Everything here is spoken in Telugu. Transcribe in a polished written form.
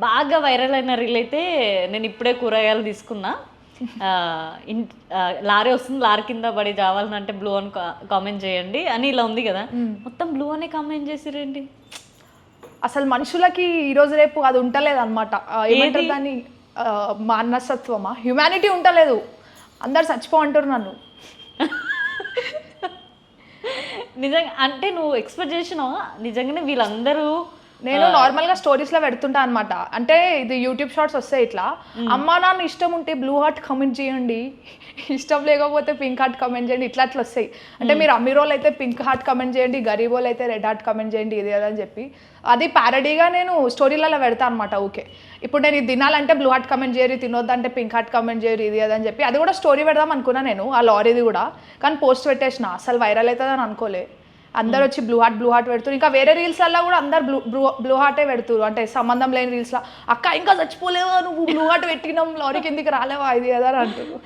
బాగా వైరల్ అయిన రీల్ అయితే నేను ఇప్పుడే కూరగాయలు తీసుకున్నా, లారీ వస్తుంది, లారీ కింద పడి చావాలంటే బ్లూ అని కామెంట్ చేయండి అని ఇలా ఉంది కదా, మొత్తం బ్లూ అనే కామెంట్ చేసిరేంటి? అసలు మనుషులకి ఈరోజు రేపు అది ఉంటలేదు అనమాట. ఏమంటారు దాన్ని, మానసత్వమా, హ్యుమానిటీ ఉంటలేదు. అందరు చచ్చిపో అంటారు నన్ను. నిజంగా అంటే నువ్వు ఎక్స్పెక్ట్ చేసినావా నిజంగానే వీళ్ళందరూ? నేను నార్మల్గా స్టోరీస్లో పెడుతుంటా అనమాట. అంటే ఇది యూట్యూబ్ షార్ట్స్ వస్తాయి ఇట్లా, అమ్మా నాన్న ఇష్టం ఉంటే బ్లూ హార్ట్ కమెంట్ చేయండి, ఇష్టం లేకపోతే పింక్ హార్ట్ కమెంట్ చేయండి, ఇట్లా అట్లా వస్తాయి. అంటే మీరు అమీరోలు అయితే పింక్ హార్ట్ కమెంట్ చేయండి, గరీబోలు అయితే రెడ్ హార్ట్ కమెంట్ చేయండి, ఇది అని చెప్పి అది ప్యారడీగా నేను స్టోరీలలో పెడతా అనమాట. ఓకే, ఇప్పుడు నేను ఇది తినాలంటే బ్లూ హార్ట్ కమెంట్ చేయరు, తినొద్దంటే పింక్ హార్ట్ కమెంట్ చేయరు, ఇది అని చెప్పి అది కూడా స్టోరీ పెడదాం అనుకున్నా నేను, ఆ లారీది కూడా. కానీ పోస్ట్ పెట్టేసిన, అసలు వైరల్ అవుతుంది అని అనుకోలే. అందరు వచ్చి బ్లూ హార్ట్ పెడుతున్నారు. ఇంకా వేరే రీల్స్లలో కూడా అందరు బ్లూ హార్టే పెడుతున్నారు. అంటే సంబంధం లేని రీల్స్లో, అక్క ఇంకా చచ్చిపోలేవా నువ్వు, బ్లూ హార్ట్ పెట్టినాం లారీ కిందికి రాలేవా, ఇది కదా అని అంటారు.